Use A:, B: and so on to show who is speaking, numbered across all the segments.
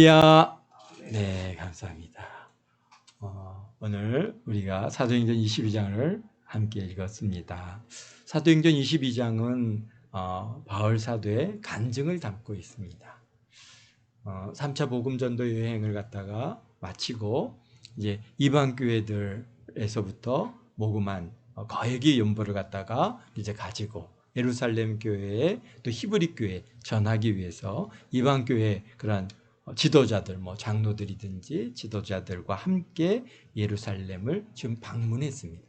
A: 야, 네, 감사합니다. 오늘 우리가 사도행전 22장을 함께 읽었습니다. 사도행전 22장은 바울 사도의 간증을 담고 있습니다. 3차 복음 전도 여행을 갖다가 마치고 이제 이방 교회들에서부터 모금한 거액의 연보를 갖다가 이제 가지고 예루살렘 교회에 또 히브리 교회 전하기 위해서 이방 교회 그런 지도자들, 장로들이든지 지도자들과 함께 예루살렘을 지금 방문했습니다.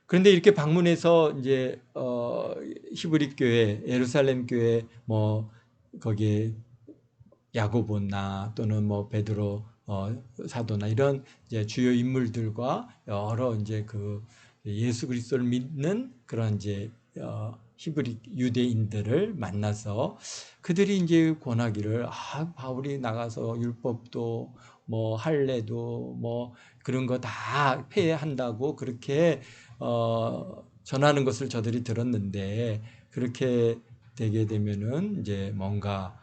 A: 그런데 이렇게 방문해서 이제 히브리 교회, 예루살렘 교회, 거기에 야고보나 또는 베드로 사도나 이런 이제 주요 인물들과 여러 이제 그 예수 그리스도를 믿는 그런 이제 히브리 유대인들을 만나서 그들이 이제 권하기를 바울이 나가서 율법도 할례도 그런 거 다 폐해한다고 그렇게 전하는 것을 저들이 들었는데 그렇게 되게 되면은 이제 뭔가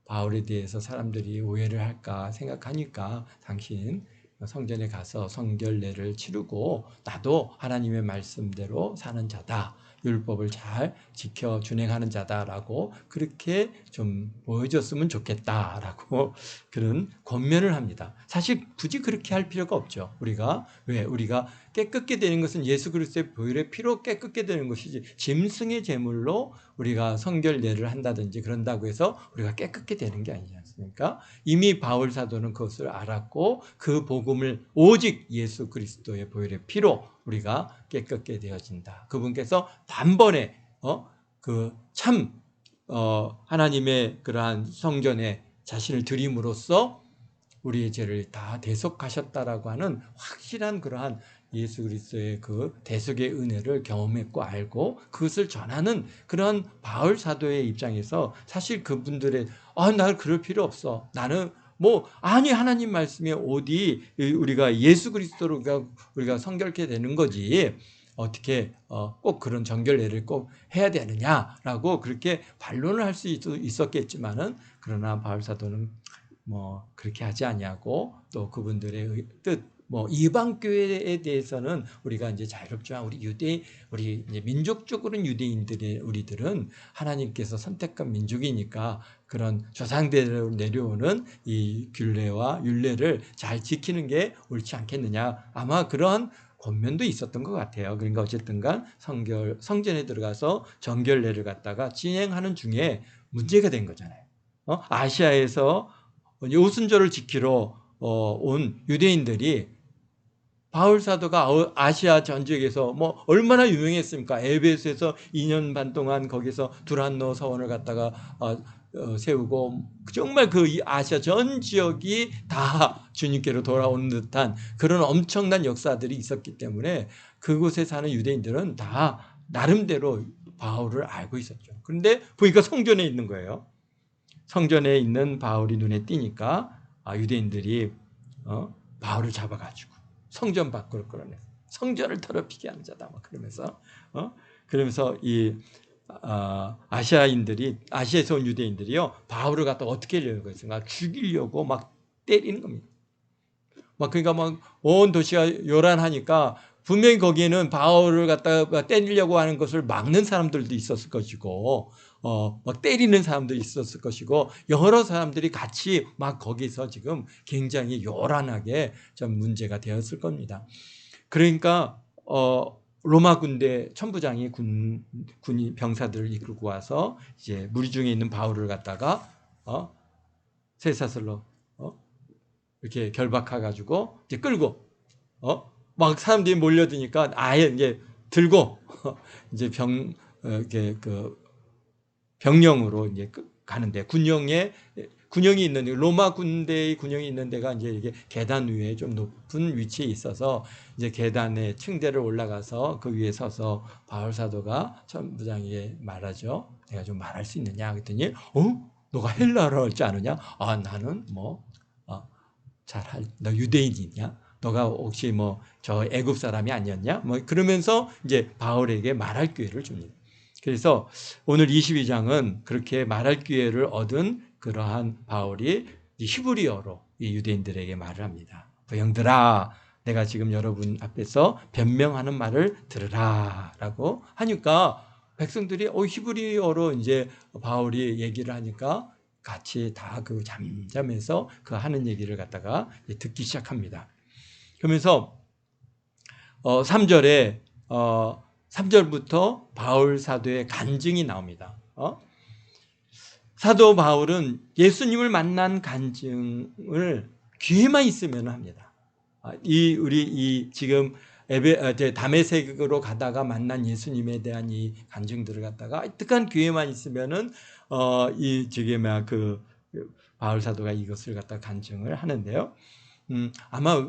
A: 바울에 대해서 사람들이 오해를 할까 생각하니까 당신 성전에 가서 성결례를 치르고 나도 하나님의 말씀대로 사는 자다. 율법을 잘 지켜 준행하는 자다라고 그렇게 좀 보여줬으면 좋겠다라고 그런 권면을 합니다. 사실 굳이 그렇게 할 필요가 없죠. 우리가 깨끗게 되는 것은 예수 그리스도의 보혈의 피로 깨끗게 되는 것이지 짐승의 제물로 우리가 성결례를 한다든지 그런다고 해서 우리가 깨끗게 되는 게 아니지 않습니까? 이미 바울 사도는 그것을 알았고 그 복음을 오직 예수 그리스도의 보혈의 피로 우리가 깨끗게 되어진다. 그분께서 단번에 하나님의 그러한 성전에 자신을 드림으로써 우리의 죄를 다 대속하셨다라고 하는 확실한 그러한 예수 그리스도의 그 대속의 은혜를 경험했고 알고 그것을 전하는 그런 바울 사도의 입장에서 사실 그분들의 나 그럴 필요 없어. 나는 아니 하나님 말씀에 어디 우리가 예수 그리스도로 우리가 성결케 되는 거지 어떻게 꼭 그런 정결례를 꼭 해야 되느냐라고 그렇게 반론을 할 수 있었겠지만은 그러나 바울 사도는 그렇게 하지 아니하고 또 그분들의 뜻 이방 교회에 대해서는 우리가 이제 자유롭지만 우리 이제 민족적으로는 우리들은 하나님께서 선택한 민족이니까 그런 조상대로 내려오는 이 규례와 율례를 잘 지키는 게 옳지 않겠느냐. 아마 그런 권면도 있었던 것 같아요. 그러니까 어쨌든간 성전에 들어가서 정결례를 갖다가 진행하는 중에 문제가 된 거잖아요. 아시아에서 오순절을 지키러 온 유대인들이 바울 사도가 아시아 전 지역에서 얼마나 유명했습니까? 에베소에서 2년 반 동안 거기서 두란노 서원을 갖다가 세우고 정말 그 아시아 전 지역이 다 주님께로 돌아오는 듯한 그런 엄청난 역사들이 있었기 때문에 그곳에 사는 유대인들은 다 나름대로 바울을 알고 있었죠. 그런데 보니까 성전에 있는 거예요. 성전에 있는 바울이 눈에 띄니까 유대인들이 바울을 잡아가지고 성전 밖으로 끌어내서 성전을 더럽히게 하는 자다 그러면서 이 아시아에서 온 유대인들이요 바울을 갖다 어떻게 하려고 했어요? 죽이려고 막 때리는 겁니다. 그러니까 온 도시가 요란하니까 분명히 거기에는 바울을 갖다가 때리려고 하는 것을 막는 사람들도 있었을 것이고 막 때리는 사람도 있었을 것이고 여러 사람들이 같이 막 거기서 지금 굉장히 요란하게 좀 문제가 되었을 겁니다. 그러니까 로마 군대 천부장이 군이 병사들을 이끌고 와서 이제 무리 중에 있는 바울을 갖다가 쇠사슬로 이렇게 결박해가지고 이제 끌고 막 사람들이 몰려드니까 아예 이제 들고 이제 병영으로 이제 가는데 군영이 있는 로마 군대의 군영이 있는 데가 이제 이게 계단 위에 좀 높은 위치에 있어서 이제 계단의 층대를 올라가서 그 위에 서서 바울 사도가 천부장에게 말하죠. 내가 좀 말할 수 있느냐 그랬더니 너가 헬라어를 할 줄 아느냐? 나는 너 유대인이냐? 너가 혹시 저 애굽 사람이 아니었냐? 그러면서 이제 바울에게 말할 기회를 줍니다. 그래서 오늘 22장은 그렇게 말할 기회를 얻은 그러한 바울이 히브리어로 이 유대인들에게 말을 합니다. 형들아, 내가 지금 여러분 앞에서 변명하는 말을 들으라 라고 하니까 백성들이 히브리어로 이제 바울이 얘기를 하니까 같이 다 그 잠잠해서 그 하는 얘기를 갖다가 듣기 시작합니다. 그러면서 3절에 3절부터 바울 사도의 간증이 나옵니다. 사도 바울은 예수님을 만난 간증을 기회만 있으면 합니다. 우리 지금 다메섹으로 가다가 만난 예수님에 대한 이 간증들을 갖다가 특한 기회만 있으면은 그 바울 사도가 이것을 갖다 간증을 하는데요. 아마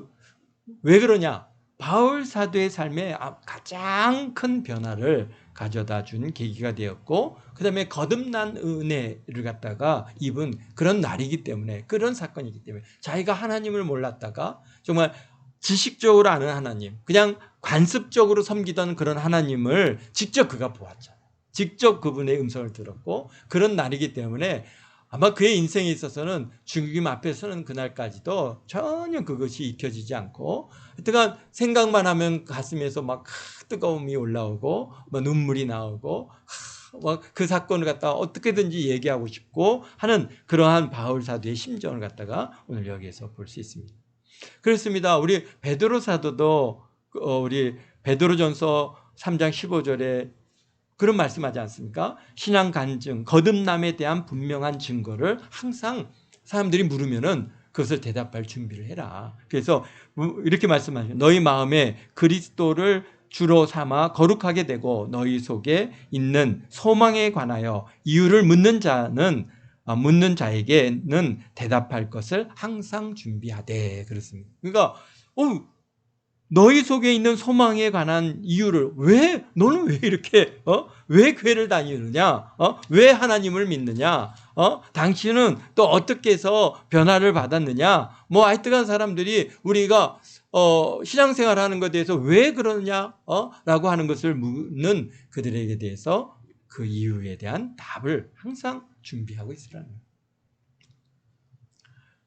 A: 왜 그러냐? 바울 사도의 삶에 가장 큰 변화를 가져다 준 계기가 되었고, 그 다음에 거듭난 은혜를 갖다가 입은 그런 날이기 때문에, 그런 사건이기 때문에, 자기가 하나님을 몰랐다가 정말 지식적으로 아는 하나님, 그냥 관습적으로 섬기던 그런 하나님을 직접 그가 보았잖아요. 직접 그분의 음성을 들었고, 그런 날이기 때문에 아마 그의 인생에 있어서는 죽임 앞에서는 그날까지도 전혀 그것이 익혀지지 않고, 하여튼 생각만 하면 가슴에서 막 뜨거움이 올라오고 막 눈물이 나오고 그 사건을 갖다가 어떻게든지 얘기하고 싶고 하는 그러한 바울 사도의 심정을 갖다가 오늘 여기에서 볼 수 있습니다. 그렇습니다. 우리 베드로 사도도 우리 베드로전서 3장 15절에 그런 말씀하지 않습니까? 신앙 간증, 거듭남에 대한 분명한 증거를 항상 사람들이 물으면은 그것을 대답할 준비를 해라. 그래서 이렇게 말씀하시죠. 너희 마음에 그리스도를 주로 삼아 거룩하게 되고 너희 속에 있는 소망에 관하여 이유를 묻는 자에게는 대답할 것을 항상 준비하되 그렇습니다. 그러니까 너희 속에 있는 소망에 관한 이유를 너는 왜 이렇게 왜 교회를 다니느냐? 왜 하나님을 믿느냐? 당신은 또 어떻게 해서 변화를 받았느냐? 하여튼간 사람들이 우리가 신앙생활하는 것에 대해서 왜 그러냐? 라고 하는 것을 묻는 그들에게 대해서 그 이유에 대한 답을 항상 준비하고 있으라는 거예요.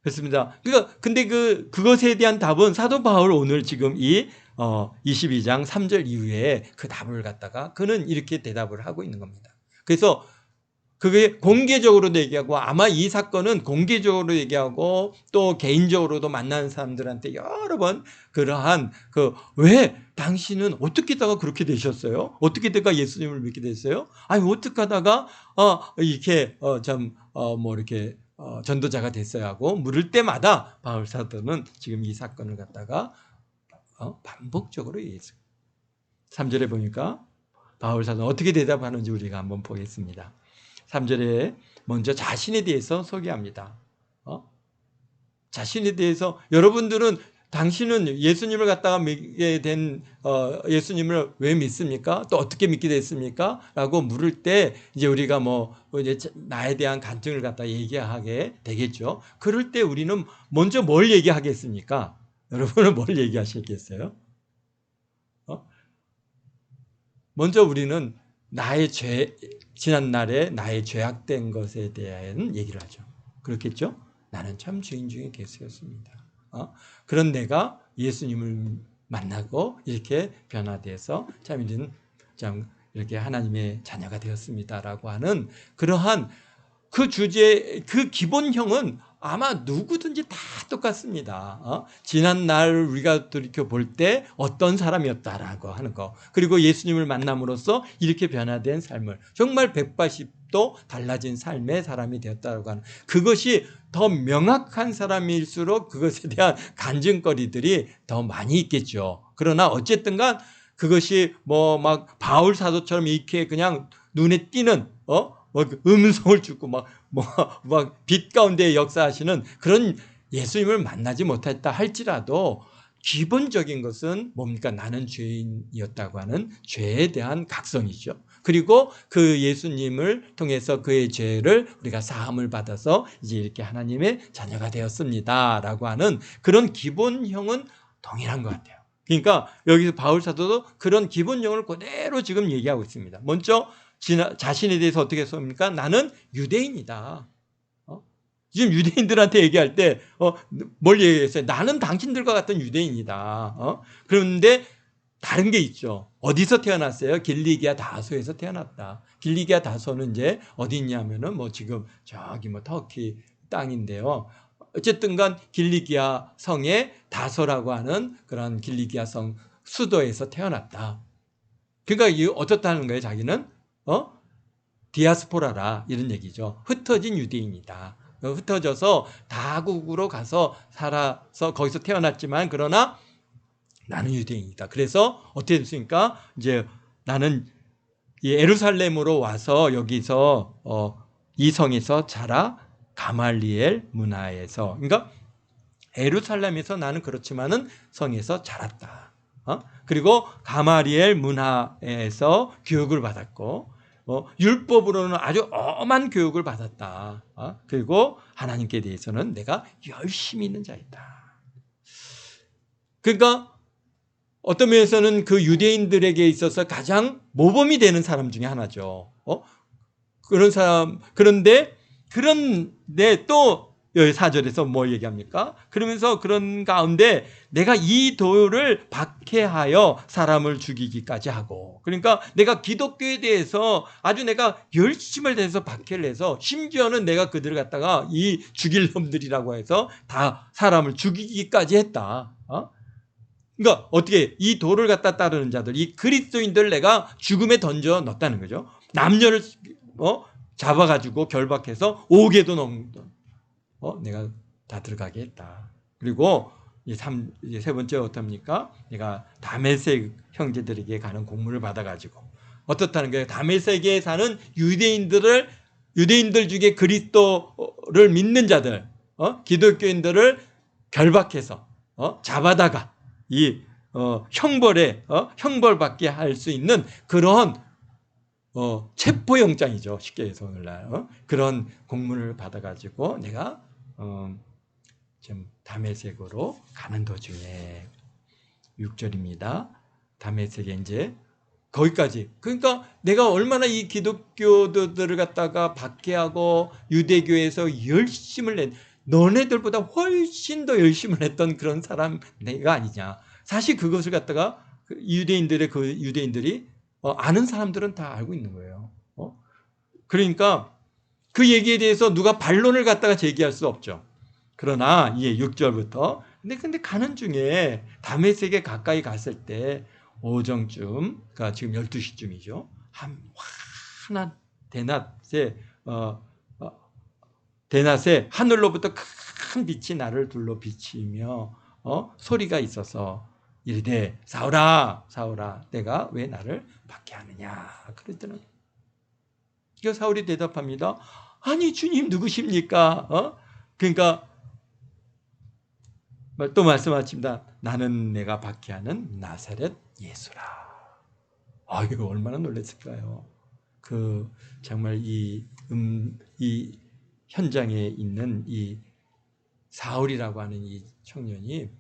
A: 그렇습니다. 그러니까 근데 그것에 대한 답은 사도 바울 오늘 지금 이 22장 3절 이후에 그 답을 갖다가 그는 이렇게 대답을 하고 있는 겁니다. 그래서 그게 공개적으로도 얘기하고 아마 이 사건은 공개적으로 얘기하고 또 개인적으로도 만나는 사람들한테 여러 번 그러한 왜 당신은 어떻게 하다가 그렇게 되셨어요? 어떻게 하다가 예수님을 믿게 됐어요? 아니 어떻게 하다가 이렇게 이렇게 전도자가 됐어야 하고 물을 때마다 바울 사도는 지금 이 사건을 갖다가 반복적으로 얘기했어요. 3절에 보니까 바울 사도는 어떻게 대답하는지 우리가 한번 보겠습니다. 3절에 먼저 자신에 대해서 소개합니다. 자신에 대해서 여러분들은 당신은 예수님을 갖다가 믿게 된 예수님을 왜 믿습니까? 또 어떻게 믿게 됐습니까? 라고 물을 때 이제 우리가 이제 나에 대한 간증을 갖다 얘기하게 되겠죠. 그럴 때 우리는 먼저 뭘 얘기하겠습니까? 여러분은 뭘 얘기하시겠어요? 먼저 우리는 나의 지난날에 나의 죄악된 것에 대한 얘기를 하죠. 그렇겠죠? 나는 참 죄인 중에 개수였습니다. 그런 내가 예수님을 만나고 이렇게 변화돼서 참 이렇게 하나님의 자녀가 되었습니다라고 하는 그러한 그 주제, 그 기본형은 아마 누구든지 다 똑같습니다. 지난날 우리가 돌이켜 볼 때 어떤 사람이었다라고 하는 거, 그리고 예수님을 만남으로써 이렇게 변화된 삶을 정말 180도 달라진 삶의 사람이 되었다라고 하는 그것이 더 명확한 사람일수록 그것에 대한 간증거리들이 더 많이 있겠죠. 그러나 어쨌든간 그것이 막 바울 사도처럼 이렇게 그냥 눈에 띄는 음성을 주고 막 빛 가운데 역사하시는 그런 예수님을 만나지 못했다 할지라도 기본적인 것은 뭡니까? 나는 죄인이었다고 하는 죄에 대한 각성이죠. 그리고 그 예수님을 통해서 그의 죄를 우리가 사함을 받아서 이제 이렇게 하나님의 자녀가 되었습니다라고 하는 그런 기본형은 동일한 것 같아요. 그러니까 여기서 바울 사도도 그런 기본형을 그대로 지금 얘기하고 있습니다. 먼저 자신에 대해서 어떻게 씁니까? 나는 유대인이다. 지금 유대인들한테 얘기할 때 뭘 얘기했어요? 나는 당신들과 같은 유대인이다. 그런데 다른 게 있죠. 어디서 태어났어요? 길리기아 다소에서 태어났다. 길리기아 다소는 이제 어디 있냐면은 뭐 지금 저기 뭐 터키 땅인데요. 어쨌든 간 길리기아 성의 다소라고 하는 그런 길리기아 성 수도에서 태어났다. 그러니까 이 어떻다는 거예요, 자기는? 디아스포라라 이런 얘기죠. 흩어진 유대인이다. 흩어져서 다국으로 가서 살아서 거기서 태어났지만 그러나 나는 유대인이다. 그래서 어떻게 됐습니까? 이제 나는 이 예루살렘으로 와서 여기서 이 성에서 자라 가말리엘 문화에서, 그러니까 예루살렘에서 나는 그렇지만은 성에서 자랐다. 그리고 가말리엘 문화에서 교육을 받았고 율법으로는 아주 엄한 교육을 받았다. 그리고 하나님께 대해서는 내가 열심히 있는 자이다. 그러니까 어떤 면에서는 그 유대인들에게 있어서 가장 모범이 되는 사람 중에 하나죠. 그런 사람, 그런데 또 4절에서 뭘 얘기합니까? 그러면서 그런 가운데 내가 이 도를 박해하여 사람을 죽이기까지 하고, 그러니까 내가 기독교에 대해서 아주 내가 열심을 다해서 박해를 해서 심지어는 내가 그들을 갖다가 이 죽일 놈들이라고 해서 다 사람을 죽이기까지 했다. 그러니까 어떻게 이 도를 갖다 따르는 자들, 이 그리스도인들을 내가 죽음에 던져 넣었다는 거죠. 남녀를 잡아가지고 결박해서 5개도 넘는 내가 다 들어가게 했다. 그리고 이제 세 번째 어떻습니까? 내가 다메섹 형제들에게 가는 공문을 받아가지고 어떻다는 거예요? 다메섹에 사는 유대인들 중에 그리스도를 믿는 자들, 기독교인들을 결박해서 잡아다가 이 형벌받게 할 수 있는 그런 체포영장이죠. 쉽게 해서 오늘날 그런 공문을 받아가지고 내가 좀 다메섹으로 가는 도중에 6절입니다. 다메섹에 이제 거기까지. 그러니까 내가 얼마나 이 기독교들을 갖다가 박해하고 유대교에서 열심을 낸, 너네들보다 훨씬 더 열심을 했던 그런 사람 내가 아니냐. 사실 그것을 갖다가 유대인들이 아는 사람들은 다 알고 있는 거예요. 그러니까 그 얘기에 대해서 누가 반론을 갖다가 제기할 수 없죠. 그러나 이게 6절부터 근데 가는 중에 다메섹에 가까이 갔을 때 오정쯤, 그러니까 지금 12시쯤이죠. 환한 대낮에 하늘로부터 큰 빛이 나를 둘러 비치며 소리가 있어서 이르되 사울아 내가 왜 나를 박해하느냐 그랬더니 이거 사울이 대답합니다. 아니 주님 누구십니까? 그러니까 또 말씀하십니다. 나는 내가 박해하는 나사렛 예수라. 이거 얼마나 놀랐을까요? 정말 이 현장에 있는 이 사울이라고 하는 이 청년이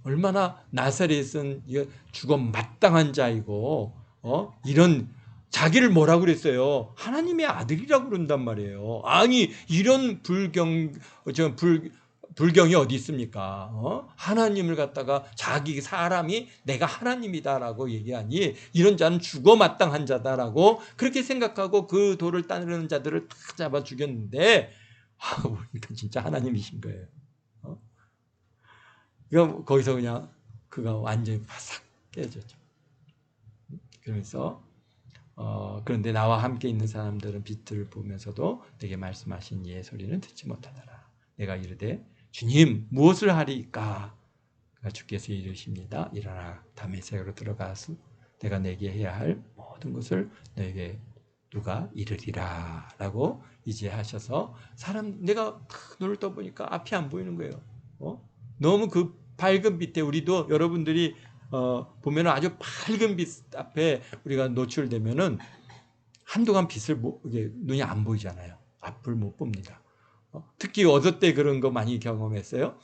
A: 얼마나 나사렛은 죽어 마땅한 자이고 이런 자기를 뭐라고 그랬어요? 하나님의 아들이라고 그런단 말이에요. 아니 이런 불경이 어디 있습니까? 하나님을 갖다가 자기 사람이 내가 하나님이다라고 얘기하니 이런 자는 죽어 마땅한 자다라고 그렇게 생각하고 그 도를 따르는 자들을 다 잡아 죽였는데 보니까 진짜 하나님이신 거예요. 거기서 그냥 그가 완전히 바삭 깨졌죠. 그러면서 그런데 나와 함께 있는 사람들은 빛을 보면서도 내게 말씀하신 이의 소리는 듣지 못하더라. 내가 이르되 주님 무엇을 하리까? 주께서 이르십니다. 일어나 다메섹으로 들어가서 내가 내게 해야 할 모든 것을 너에게 누가 이르리라 라고 이제 하셔서 내가 눈을 떠보니까 앞이 안 보이는 거예요. 너무 그 밝은 빛에 우리도 여러분들이 보면 아주 밝은 빛 앞에 우리가 노출되면은 한동안 빛을 눈이 안 보이잖아요. 앞을 못 봅니다. 특히 어저 때 그런 거 많이 경험했어요.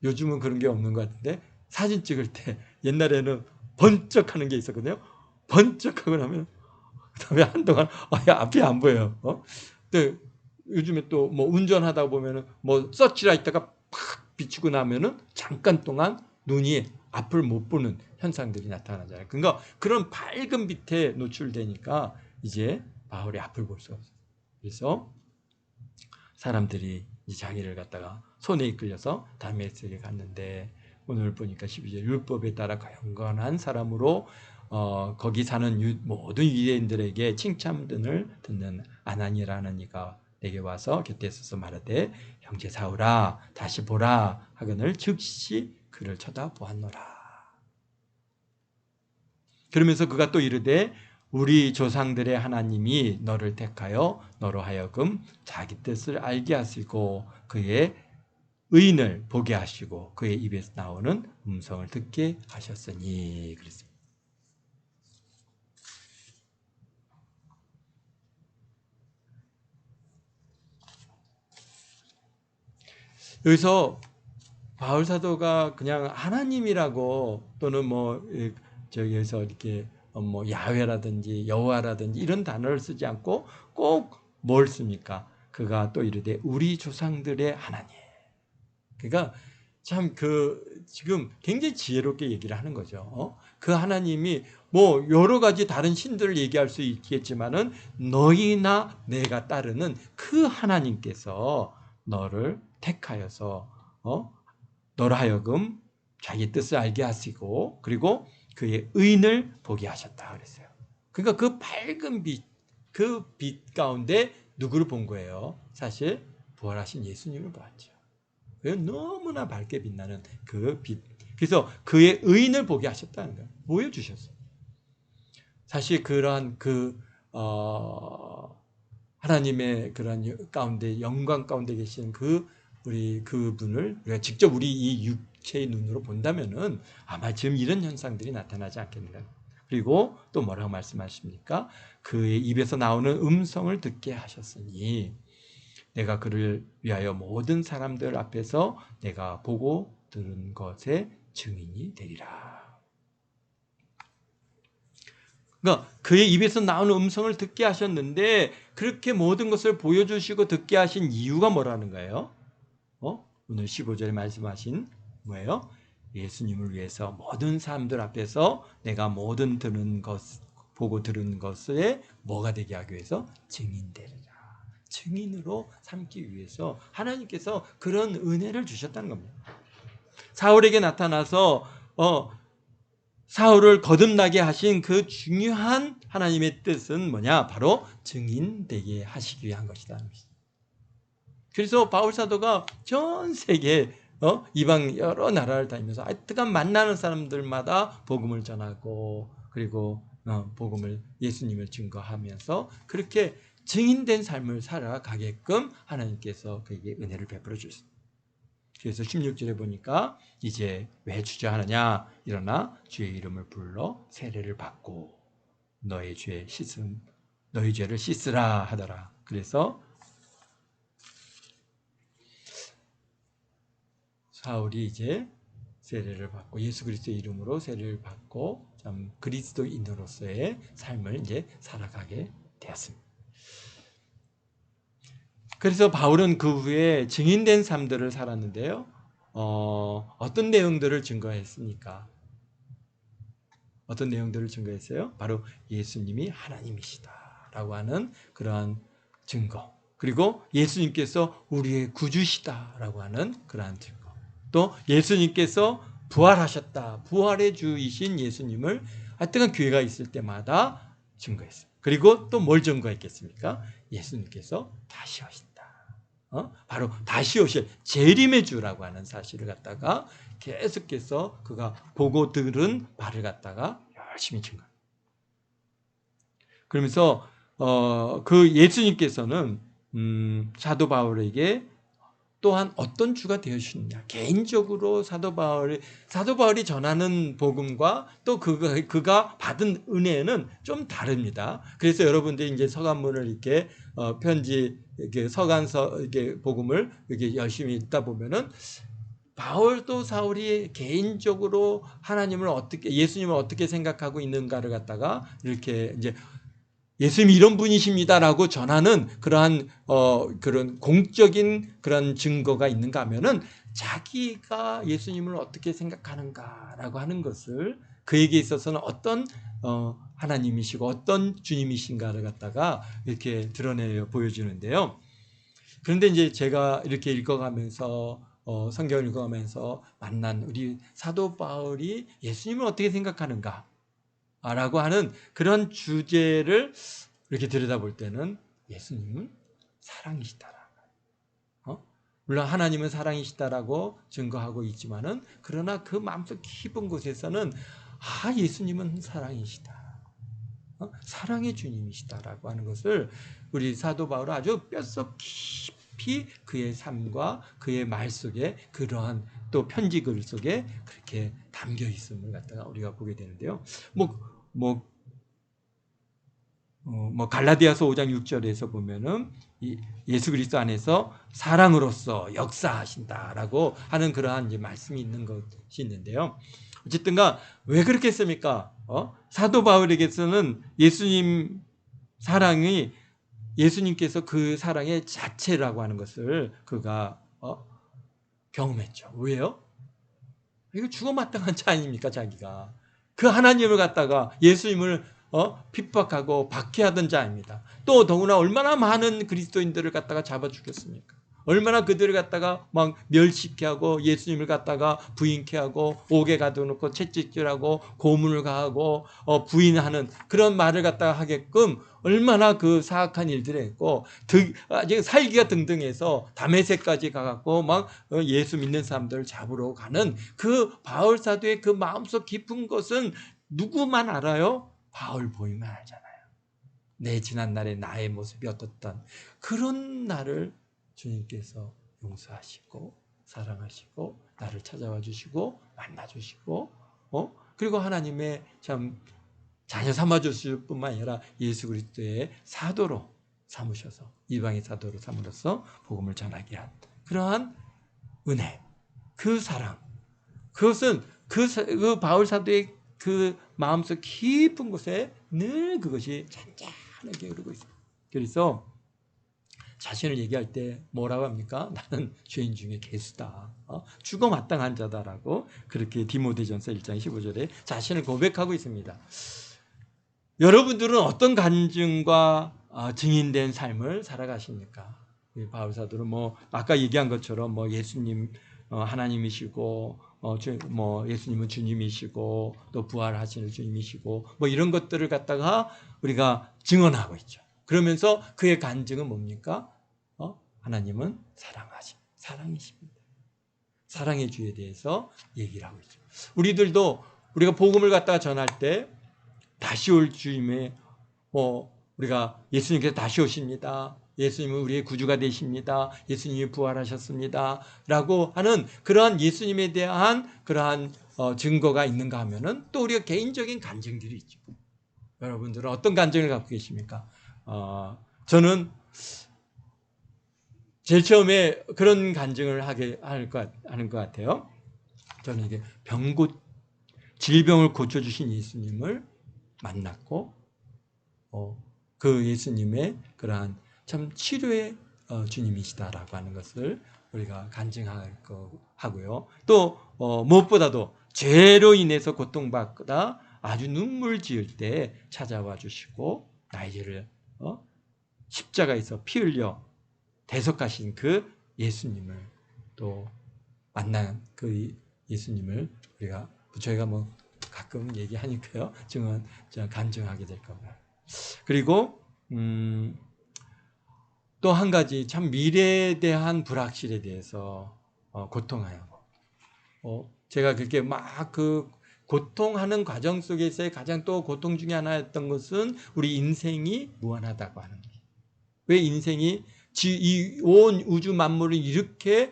A: 요즘은 그런 게 없는 것 같은데 사진 찍을 때 옛날에는 번쩍하는 게 있었거든요. 번쩍하고 나면 그다음에 한동안 앞이 안 보여요. 요즘에 또 뭐 운전하다 보면은 뭐 서치라이트가 팍 비추고 나면은 잠깐 동안 눈이 앞을 못 보는 현상들이 나타나잖아요. 그러니까 그런 밝은 빛에 노출되니까 이제 바울이 앞을 볼 수 없어요. 그래서 사람들이 이 자기를 갖다가 손에 이끌려서 다메섹에 갔는데 오늘 보니까 12절 율법에 따라 경건한 사람으로 거기 사는 모든 유대인들에게 칭찬을 듣는 아나니라는 이가 내게 와서 곁에 서서 말하되 형제 사울아 다시 보라 하거늘 즉시 그를 쳐다보았노라. 그러면서 그가 또 이르되 우리 조상들의 하나님이 너를 택하여 너로 하여금 자기 뜻을 알게 하시고 그의 의인을 보게 하시고 그의 입에서 나오는 음성을 듣게 하셨으니 그랬습니다. 여기서 바울 사도가 그냥 하나님이라고 또는 뭐 저기에서 이렇게 뭐 야훼라든지 여호와라든지 이런 단어를 쓰지 않고 꼭 뭘 씁니까? 그가 또 이르되 우리 조상들의 하나님. 그러니까 참 지금 굉장히 지혜롭게 얘기를 하는 거죠. 그 하나님이 뭐 여러 가지 다른 신들을 얘기할 수 있겠지만은 너희나 내가 따르는 그 하나님께서 너를 택하여서 너로 하여금 자기 뜻을 알게 하시고 그리고 그의 의인을 보게 하셨다 그랬어요. 그러니까 그 밝은 빛, 그 빛 가운데 누구를 본 거예요? 사실 부활하신 예수님을 보았죠. 너무나 밝게 빛나는 그 빛. 그래서 그의 의인을 보게 하셨다는 거예요. 보여주셨어요. 사실 그러한 하나님의 그런 가운데 영광 가운데 계신 우리 그분을 우리가 직접 우리 이 육체의 눈으로 본다면은 아마 지금 이런 현상들이 나타나지 않겠는가. 그리고 또 뭐라고 말씀하십니까? 그의 입에서 나오는 음성을 듣게 하셨으니 내가 그를 위하여 모든 사람들 앞에서 내가 보고 들은 것의 증인이 되리라. 그러니까 그의 입에서 나오는 음성을 듣게 하셨는데 그렇게 모든 것을 보여주시고 듣게 하신 이유가 뭐라는 거예요? 오늘 15절에 말씀하신 뭐예요? 예수님을 위해서 모든 사람들 앞에서 내가 모든 보고 들은 것에 뭐가 되게 하기 위해서 증인되리라. 증인으로 삼기 위해서 하나님께서 그런 은혜를 주셨다는 겁니다. 사울에게 나타나서 사울을 거듭나게 하신 그 중요한 하나님의 뜻은 뭐냐? 바로 증인되게 하시기 위한 것이다. 그래서 바울 사도가 전 세계 이방 여러 나라를 다니면서 하여튼 만나는 사람들마다 복음을 전하고 그리고 예수님을 증거하면서 그렇게 증인된 삶을 살아가게끔 하나님께서 그에게 은혜를 베풀어 주셨습니다. 그래서 16절에 보니까 이제 왜 주저하느냐? 일어나 주의 이름을 불러 세례를 받고 너의 죄를 씻으라 하더라. 그래서 사울이 이제 세례를 받고 예수 그리스도의 이름으로 세례를 받고 참 그리스도인으로서의 삶을 이제 살아가게 되었습니다. 그래서 바울은 그 후에 증인된 삶들을 살았는데요. 어떤 내용들을 증거했습니까? 어떤 내용들을 증거했어요? 바로 예수님이 하나님이시다라고 하는 그러한 증거. 그리고 예수님께서 우리의 구주시다라고 하는 그러한 증거. 또 예수님께서 부활하셨다. 부활의 주이신 예수님을 하여튼 교회가 있을 때마다 증거했어요. 그리고 또 뭘 증거했겠습니까? 예수님께서 다시 오신다. 바로 다시 오실 재림의 주라고 하는 사실을 갖다가 계속해서 그가 보고 들은 말을 갖다가 열심히 증거. 그러면서 그 예수님께서는 사도 바울에게 또한 어떤 주가 되어주시느냐. 개인적으로 사도 바울이 전하는 복음과 또 그가 받은 은혜는 좀 다릅니다. 그래서 여러분들이 이제 서간문을 이렇게 편지 이렇게 서간서 이렇게 복음을 이렇게 열심히 읽다 보면은 바울도 사울이 개인적으로 예수님을 어떻게 생각하고 있는가를 갖다가 이렇게 이제 예수님이 이런 분이십니다라고 전하는 그러한 그런 공적인 그런 증거가 있는가 하면은 자기가 예수님을 어떻게 생각하는가라고 하는 것을 그에게 있어서는 어떤 하나님이시고 어떤 주님이신가를 갖다가 이렇게 드러내 보여주는데요. 그런데 이제 제가 이렇게 읽어가면서 성경을 읽어가면서 만난 우리 사도 바울이 예수님을 어떻게 생각하는가 라고 하는 그런 주제를 이렇게 들여다볼 때는 예수님은 사랑이시다라. 물론 하나님은 사랑이시다라고 증거하고 있지만은 그러나 그 마음속 깊은 곳에서는 예수님은 사랑이시다. 사랑의 주님이시다라고 하는 것을 우리 사도 바울은 아주 뼛속 깊이 그의 삶과 그의 말 속에 그러한 또 편지글 속에 그렇게 담겨 있음을 갖다가 우리가 보게 되는데요. 갈라디아서 5장 6절에서 보면은 예수 그리스도 안에서 사랑으로서 역사하신다라고 하는 그러한 이제 말씀이 있는 것이 있는데요. 어쨌든가 왜 그렇게 했습니까? 사도 바울에게서는 예수님 사랑이 예수님께서 그 사랑의 자체라고 하는 것을 그가 경험했죠. 왜요? 이거 죽어마땅한 자 아닙니까, 자기가. 그 하나님을 갖다가 예수님을 핍박하고 박해하던 자입니다. 또 더구나 얼마나 많은 그리스도인들을 갖다가 잡아 죽였습니까? 얼마나 그들을 갖다가 막 멸시케 하고 예수님을 갖다가 부인케 하고 옥에 가둬놓고 채찍질하고 고문을 가하고 부인하는 그런 말을 갖다가 하게끔 얼마나 그 사악한 일들을 했고 살기가 등등해서 다메섹까지 가갖고 막 예수 믿는 사람들을 잡으러 가는 그 바울 사도의 그 마음속 깊은 것은 누구만 알아요? 바울 보이면 알잖아요. 내 지난날의 나의 모습이 어떻던 그런 나를 주님께서 용서하시고 사랑하시고 나를 찾아와 주시고 만나 주시고 그리고 하나님의 참 자녀 삼아 주실 뿐만 아니라 예수 그리스도의 사도로 삼으셔서 이방의 사도로 삼으로써 복음을 전하게 한 그러한 은혜, 그 사랑, 그것은 그 바울 사도의 그 마음속 깊은 곳에 늘 그것이 잔잔하게 흐르고 있습니다. 그래서 자신을 얘기할 때 뭐라고 합니까? 나는 죄인 중에 괴수다. 죽어 마땅한 자다라고 그렇게 디모데전서 1장 15절에 자신을 고백하고 있습니다. 여러분들은 어떤 간증과 증인된 삶을 살아가십니까? 바울 사도는 아까 얘기한 것처럼 예수님 하나님이시고 예수님은 주님이시고 또 부활하시는 주님이시고 이런 것들을 갖다가 우리가 증언하고 있죠. 그러면서 그의 간증은 뭡니까? 하나님은 사랑이십니다. 사랑의 주에 대해서 얘기를 하고 있죠. 우리들도 우리가 복음을 갖다가 전할 때 다시 올 주님의 우리가 예수님께서 다시 오십니다. 예수님은 우리의 구주가 되십니다. 예수님이 부활하셨습니다. 라고 하는 그러한 예수님에 대한 그러한 증거가 있는가 하면은 또 우리가 개인적인 간증들이 있죠. 여러분들은 어떤 간증을 갖고 계십니까? 저는 제일 처음에 그런 간증을 하는 것 같아요. 저는 이게 질병을 고쳐주신 예수님을 만났고, 그 예수님의 그러한 참 치료의 주님이시다라고 하는 것을 우리가 간증하고요. 또 무엇보다도 죄로 인해서 고통받다 아주 눈물 지을 때 찾아와 주시고 나의 죄를 십자가에서 피 흘려 대속하신 그 예수님을 또 만난 그 예수님을 저희가 가끔 얘기하니까요. 간증하게 될 겁니다. 그리고 또 한 가지 참 미래에 대한 불확실에 대해서 고통하고 제가 그렇게 막 그 고통하는 과정 속에서의 가장 또 고통 중에 하나였던 것은 우리 인생이 무한하다고 하는 거예요. 왜 인생이 이 온 우주 만물이 이렇게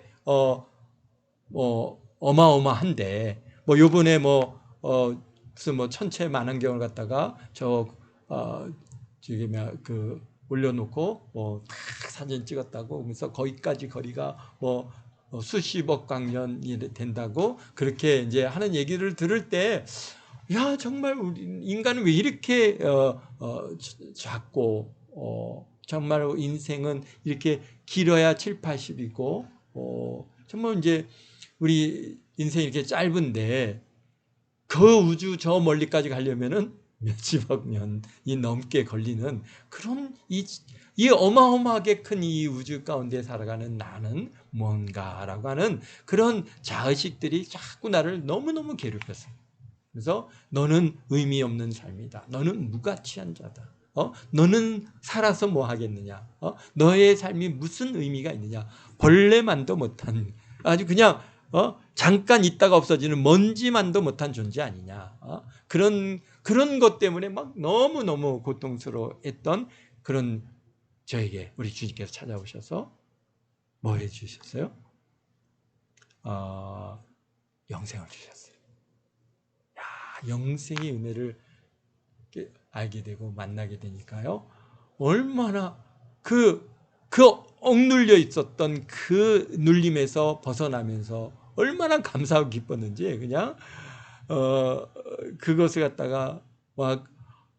A: 어마어마한데 요번에 무슨 천체 만환경을 갖다가 올려놓고 딱 사진 찍었다고 그러면서 거기까지 거리가 수십억 광년이 된다고 그렇게 이제 하는 얘기를 들을 때 야, 정말 우리 인간은 왜 이렇게 작고 정말 인생은 이렇게 길어야 7, 80이고 정말 이제 우리 인생이 이렇게 짧은데 그 우주 저 멀리까지 가려면은 몇십억 년이 넘게 걸리는 그런 이 어마어마하게 큰 이 우주 가운데 살아가는 나는 뭔가라고 하는 그런 자의식들이 자꾸 나를 너무너무 괴롭혔어요. 그래서 너는 의미 없는 삶이다. 너는 무가치한 자다. 너는 살아서 뭐 하겠느냐? 너의 삶이 무슨 의미가 있느냐? 벌레만도 못한 아주 그냥 잠깐 있다가 없어지는 먼지만도 못한 존재 아니냐? 그런 것 때문에 막 너무너무 고통스러워했던 그런 저에게 우리 주님께서 찾아오셔서 뭐 해주셨어요? 영생을 주셨어요. 야, 영생의 은혜를 알게 되고 만나게 되니까요. 얼마나 그 억눌려 있었던 그 눌림에서 벗어나면서 얼마나 감사하고 기뻤는지 그냥 그것을 갖다가 막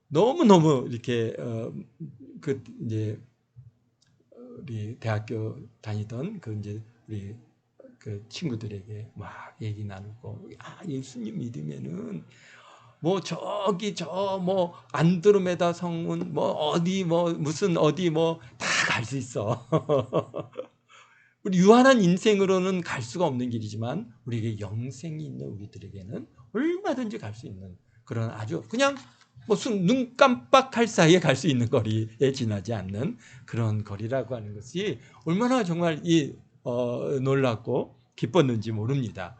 A: 너무너무 이렇게 그 이제 우리 대학교 다니던 그 이제 우리 그 친구들에게 막 얘기 나누고 예수님 믿으면은 뭐 저기 저 뭐 안드로메다 성운 뭐 어디 뭐 무슨 어디 뭐 다 갈 수 있어. 우리 유한한 인생으로는 갈 수가 없는 길이지만 우리에게 영생이 있는 우리들에게는 얼마든지 갈 수 있는 그런 아주 그냥 무슨 눈 깜빡할 사이에 갈 수 있는 거리에 지나지 않는 그런 거리라고 하는 것이 얼마나 정말 놀랍고 기뻤는지 모릅니다.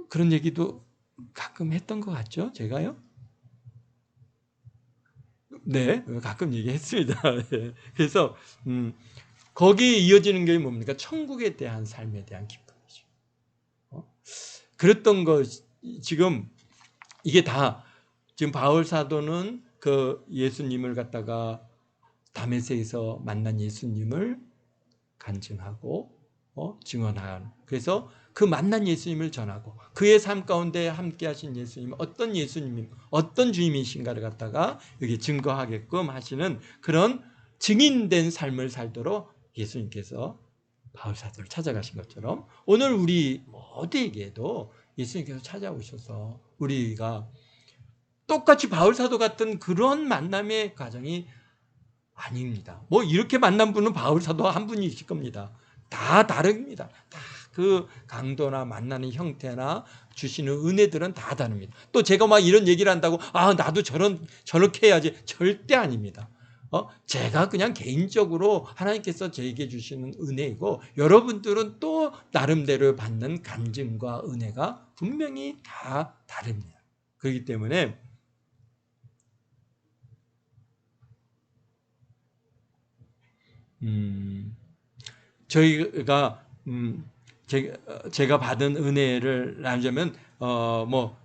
A: 그런 얘기도 가끔 했던 것 같죠? 제가요? 네, 가끔 얘기했습니다. 네. 그래서 거기에 이어지는 게 뭡니까? 천국에 대한 삶에 대한 기쁨이죠. 그랬던 것 지금 이게 다 지금 바울 사도는 그 예수님을 갖다가 다메섹에서 만난 예수님을 간증하고 증언한 그래서 그 만난 예수님을 전하고 그의 삶 가운데 함께 하신 예수님 어떤 예수님 어떤 주님이신가를 갖다가 여기 증거하게끔 하시는 그런 증인된 삶을 살도록 예수님께서 바울 사도를 찾아가신 것처럼 오늘 우리 모두에게도 예수님께서 찾아오셔서 우리가 똑같이 바울 사도 같은 그런 만남의 과정이 아닙니다. 뭐 이렇게 만난 분은 바울 사도 한 분이실 겁니다. 다 다릅니다. 다 그 강도나 만나는 형태나 주시는 은혜들은 다 다릅니다. 또 제가 막 이런 얘기를 한다고 나도 저렇게 해야지 절대 아닙니다. 제가 그냥 개인적으로 하나님께서 저에게 주시는 은혜이고 여러분들은 또 나름대로 받는 간증과 은혜가 분명히 다 다릅니다. 그렇기 때문에 저희가 제가 받은 은혜를 나누자면 뭐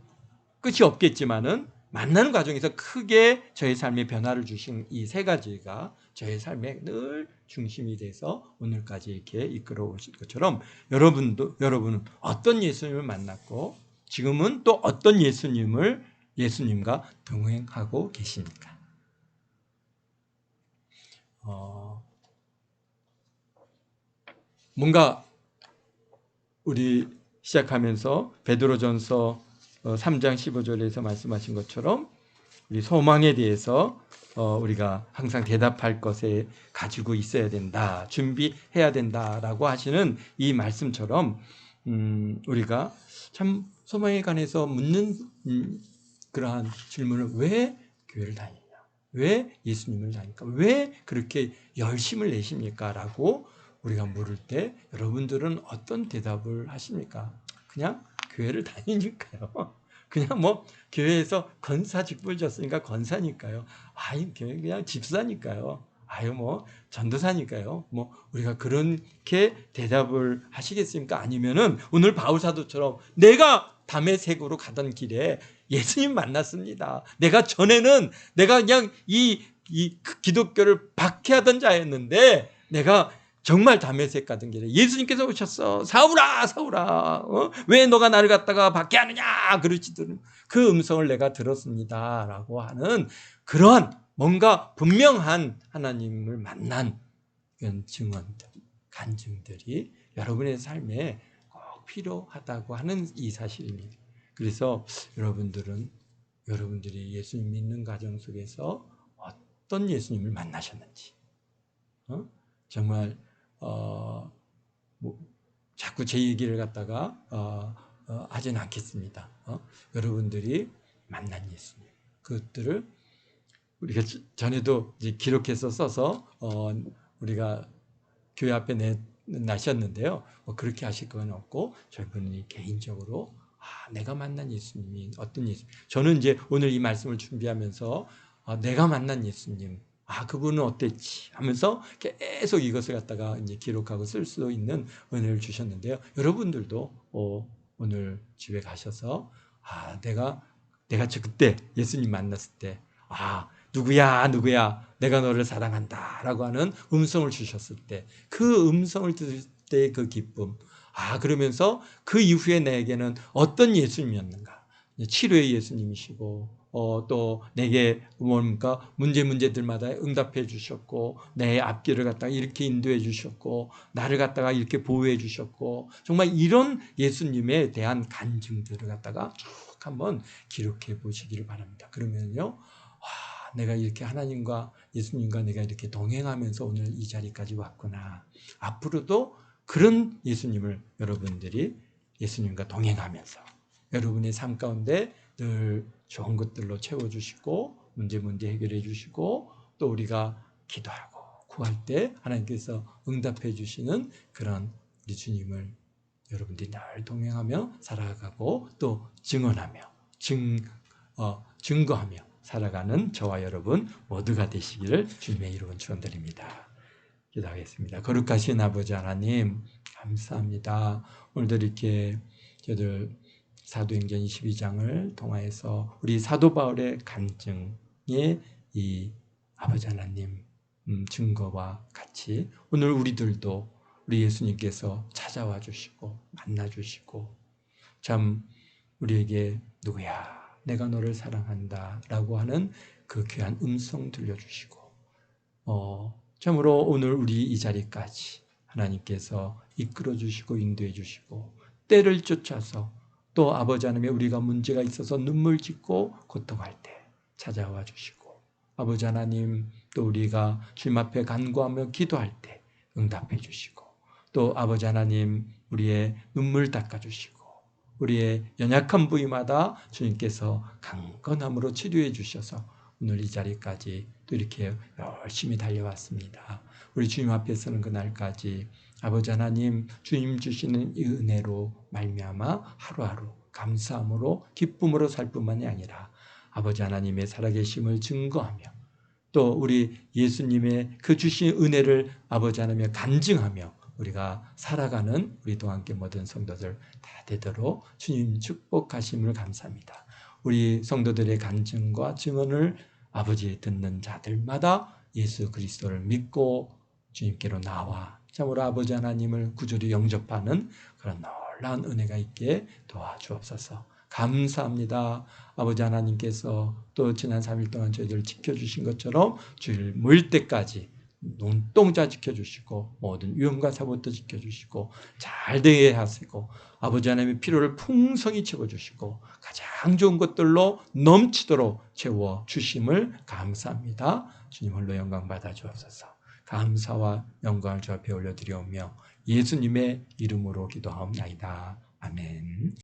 A: 끝이 없겠지만은 만나는 과정에서 크게 저희 삶에 변화를 주신 이 세 가지가 저의 삶에 늘 중심이 돼서 오늘까지 이렇게 이끌어 오신 것처럼 여러분은 어떤 예수님을 만났고 지금은 또 어떤 예수님과 동행하고 계십니까? 뭔가 우리 시작하면서 베드로전서 3장 15절에서 말씀하신 것처럼 우리 소망에 대해서 우리가 항상 대답할 것에 가지고 있어야 된다, 준비해야 된다라고 하시는 이 말씀처럼 우리가 참 소망에 관해서 묻는 그러한 질문을 왜 교회를 다니냐, 왜 예수님을 다니까, 왜 그렇게 열심을 내십니까? 라고 우리가 물을 때 여러분들은 어떤 대답을 하십니까? 그냥 교회를 다니니까요. 그냥 뭐 교회에서 권사 직분을 줬으니까 권사니까요. 교회 그냥 집사니까요. 뭐 전도사니까요. 뭐 우리가 그렇게 대답을 하시겠습니까? 아니면은 오늘 바울 사도처럼 내가 다메섹으로 가던 길에 예수님 만났습니다. 내가 전에는 내가 그냥 이 기독교를 박해하던 자였는데 내가 정말 담에색 같은 게 예수님께서 오셨어. 사울아, 사울아, 왜 너가 나를 갖다가 밖에 하느냐? 그러시더니 그 음성을 내가 들었습니다라고 하는 그러한 뭔가 분명한 하나님을 만난 그런 증언들, 간증들이 여러분의 삶에 꼭 필요하다고 하는 이 사실입니다. 그래서 여러분들이 예수님 믿는 가정 속에서 어떤 예수님을 만나셨는지, 정말 자꾸 제 얘기를 갖다가 하진 않겠습니다. 여러분들이 만난 예수님, 그것들을 우리가 전에도 이제 기록해서 써서 우리가 교회 앞에 내놨었는데요. 그렇게 하실 건 없고 저희분이 개인적으로 내가 만난 예수님이 어떤 예수님. 저는 이제 오늘 이 말씀을 준비하면서 내가 만난 예수님, 그분은 어땠지 하면서 계속 이것을 갖다가 이제 기록하고 쓸 수 있는 은혜를 주셨는데요. 여러분들도 오늘 집에 가셔서 내가 그때 예수님 만났을 때 누구야 내가 너를 사랑한다 라고 하는 음성을 주셨을 때 그 음성을 들을 때 그 기쁨, 그러면서 그 이후에 내게는 어떤 예수님이었는가, 치료의 예수님이시고 또 내게 뭡니까 문제들마다 응답해 주셨고 내 앞길을 갖다가 이렇게 인도해 주셨고 나를 갖다가 이렇게 보호해 주셨고, 정말 이런 예수님에 대한 간증들을 갖다가 쭉 한번 기록해 보시기를 바랍니다. 그러면요, 내가 이렇게 하나님과 예수님과 내가 이렇게 동행하면서 오늘 이 자리까지 왔구나. 앞으로도 그런 예수님을 여러분들이 예수님과 동행하면서 여러분의 삶 가운데 늘 좋은 것들로 채워주시고 문제 해결해 주시고 또 우리가 기도하고 구할 때 하나님께서 응답해 주시는 그런 우리 주님을 여러분들이 늘 동행하며 살아가고 또 증언하며 증거하며 살아가는 저와 여러분 모두가 되시기를 주님의 이름으로 축원드립니다. 기도하겠습니다. 거룩하신 아버지 하나님 감사합니다. 오늘도 이렇게 저들 사도행전 22장을 통하여서 우리 사도 바울의 간증의 이 아버지 하나님 증거와 같이 오늘 우리들도 우리 예수님께서 찾아와 주시고 만나 주시고 참 우리에게 누구야 내가 너를 사랑한다 라고 하는 그 귀한 음성 들려주시고 참으로 오늘 우리 이 자리까지 하나님께서 이끌어 주시고 인도해 주시고 때를 쫓아서 또 아버지 하나님의 우리가 문제가 있어서 눈물 짓고 고통할 때 찾아와 주시고 아버지 하나님 또 우리가 주님 앞에 간구하며 기도할 때 응답해 주시고 또 아버지 하나님 우리의 눈물 닦아 주시고 우리의 연약한 부위마다 주님께서 강건함으로 치료해 주셔서 오늘 이 자리까지 또 이렇게 열심히 달려왔습니다. 우리 주님 앞에 서는 그날까지 아버지 하나님 주님 주시는 이 은혜로 말미암아 하루하루 감사함으로 기쁨으로 살 뿐만이 아니라 아버지 하나님의 살아계심을 증거하며 또 우리 예수님의 그 주신 은혜를 아버지 하나님의 간증하며 우리가 살아가는 우리 또 함께 모든 성도들 다 되도록 주님 축복하심을 감사합니다. 우리 성도들의 간증과 증언을 아버지 듣는 자들마다 예수 그리스도를 믿고 주님께로 나와 참으로 아버지 하나님을 구주로 영접하는 그런 놀라운 은혜가 있게 도와주옵소서. 감사합니다. 아버지 하나님께서 또 지난 3일 동안 저희들을 지켜주신 것처럼 주일 모일 때까지 눈동자 지켜주시고 모든 위험과 사고도 지켜주시고 잘 되게 하시고 아버지 하나님의 필요를 풍성히 채워주시고 가장 좋은 것들로 넘치도록 채워주심을 감사합니다. 주님 홀로 영광 받아주옵소서. 감사와 영광을 주 앞에 올려드리오며 예수님의 이름으로 기도하옵나이다. 아멘.